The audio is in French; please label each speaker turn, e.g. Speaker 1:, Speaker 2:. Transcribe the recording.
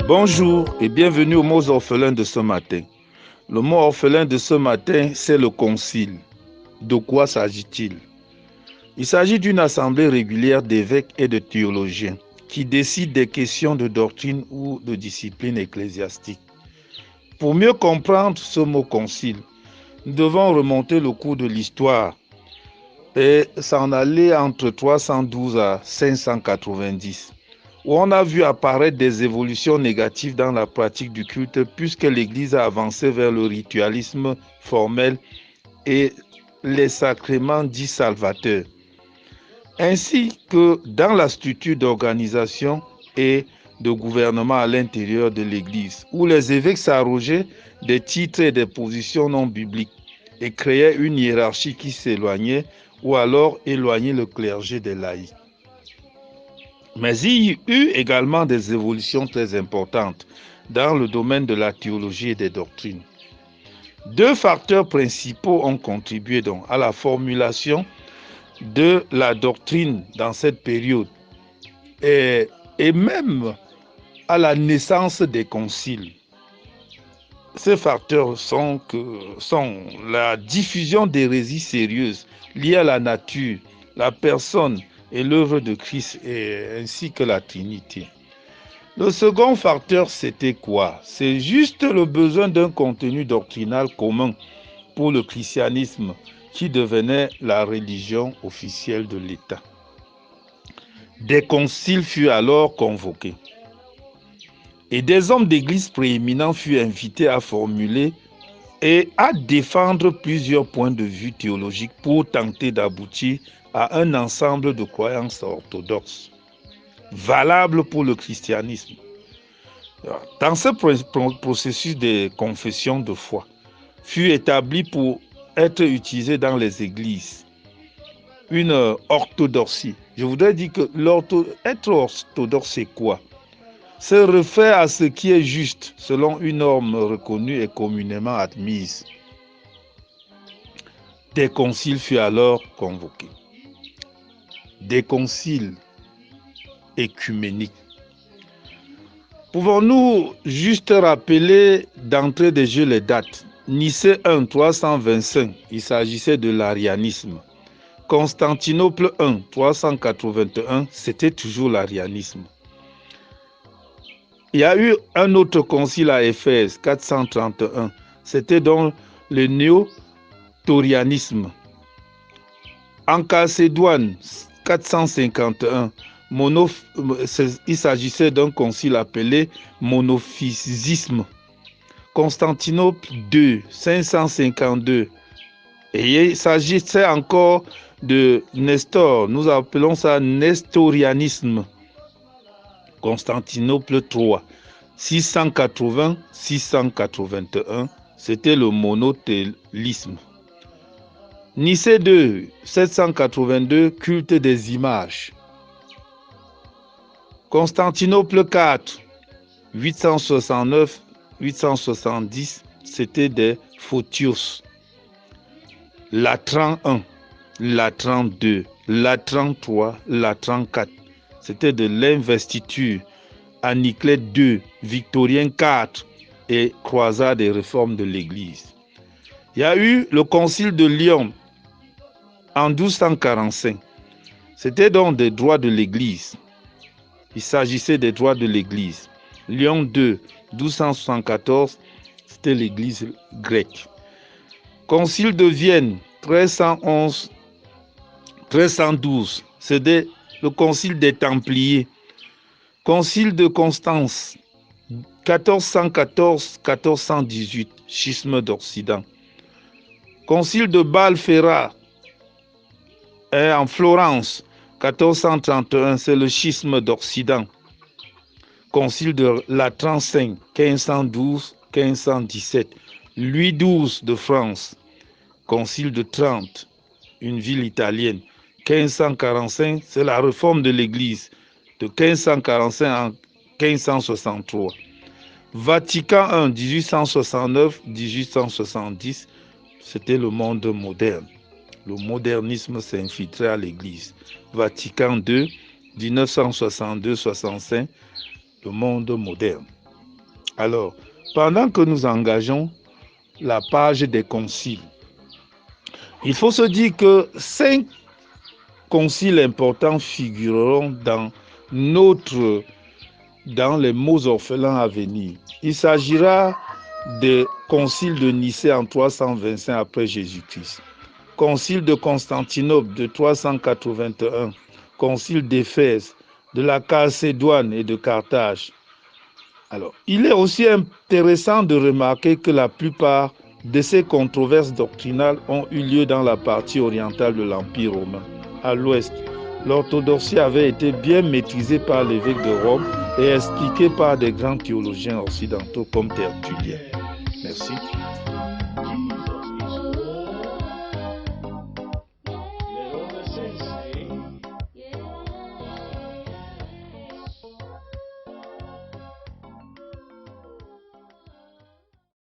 Speaker 1: Bonjour et bienvenue aux mots orphelins de ce matin. Le mot orphelin de ce matin, c'est le concile. De quoi s'agit-il? Il s'agit d'une assemblée régulière d'évêques et de théologiens qui décident des questions de doctrine ou de discipline ecclésiastique. Pour mieux comprendre ce mot concile, nous devons remonter le cours de l'histoire et s'en aller entre 312 à 590. Où on a vu apparaître des évolutions négatives dans la pratique du culte puisque l'Église a avancé vers le ritualisme formel et les sacrements dits salvateurs, ainsi que dans la structure d'organisation et de gouvernement à l'intérieur de l'Église, où les évêques s'arrogeaient des titres et des positions non bibliques et créaient une hiérarchie qui s'éloignait ou alors éloignait le clergé des laïcs. Mais il y a eu également des évolutions très importantes dans le domaine de la théologie et des doctrines. Deux facteurs principaux ont contribué donc à la formulation de la doctrine dans cette période et même à la naissance des conciles. Ces facteurs sont la diffusion d'hérésies sérieuses liées à la nature, la personne et l'œuvre de Christ ainsi que la Trinité. Le second facteur, c'était quoi? C'est juste le besoin d'un contenu doctrinal commun pour le christianisme qui devenait la religion officielle de l'État. Des conciles furent alors convoqués et des hommes d'église prééminents furent invités à formuler et à défendre plusieurs points de vue théologiques pour tenter d'aboutir à un ensemble de croyances orthodoxes valables pour le christianisme. Dans ce processus de confession de foi, fut établi pour être utilisé dans les églises une orthodoxie. Je voudrais dire que être orthodoxe, c'est quoi? Se refaire à ce qui est juste selon une norme reconnue et communément admise. Des conciles furent alors convoqués. Des conciles écuméniques. Pouvons-nous juste rappeler d'entrée de jeu les dates? Nicée 1, 325, il s'agissait de l'arianisme. Constantinople 1, 381, c'était toujours l'arianisme. Il y a eu un autre concile à Éphèse, 431, c'était donc le néo-taurianisme. En Chalcédoine, 451, il s'agissait d'un concile appelé monophysisme. Constantinople 2, 552. Et il s'agissait encore de Nestor. Nous appelons ça nestorianisme. Constantinople 3, 680-681. C'était le monothélisme. Nicée 2, 782, culte des images. Constantinople 4, 869-870, c'était des Photios. Latran 1, Latran 2, Latran 3, Latran 4, c'était de l'investiture. Nicée 2, Victorien 4 et croisade des réformes de l'Église. Il y a eu le concile de Lyon en 1245. C'était donc des droits de l'Église. Il s'agissait des droits de l'Église. Lyon 2, 1274, c'était l'Église grecque. Concile de Vienne, 1311-1312, c'était le concile des Templiers. Concile de Constance, 1414-1418, schisme d'Occident. Concile de Bâle-Ferrat en Florence, 1431, c'est le schisme d'Occident. Concile de Latran 5, 1517. Louis XII de France, concile de Trente, une ville italienne, 1545, c'est la réforme de l'Église, de 1545 à 1563. Vatican I, 1869-1870, c'était le monde moderne. Le modernisme s'est infiltré à l'Église. Vatican II, 1962-65, le monde moderne. Alors, pendant que nous engageons la page des conciles, il faut se dire que 5 conciles importants figureront dans les mots orphelins à venir. Il s'agira des conciles de Nicée en 325 après Jésus-Christ, concile de Constantinople de 381, concile d'Éphèse, de la Chalcédoine et de Carthage. Alors, il est aussi intéressant de remarquer que la plupart de ces controverses doctrinales ont eu lieu dans la partie orientale de l'Empire romain. À l'ouest, l'orthodoxie avait été bien maîtrisée par l'évêque de Rome et expliquée par des grands théologiens occidentaux comme Tertullien. Merci.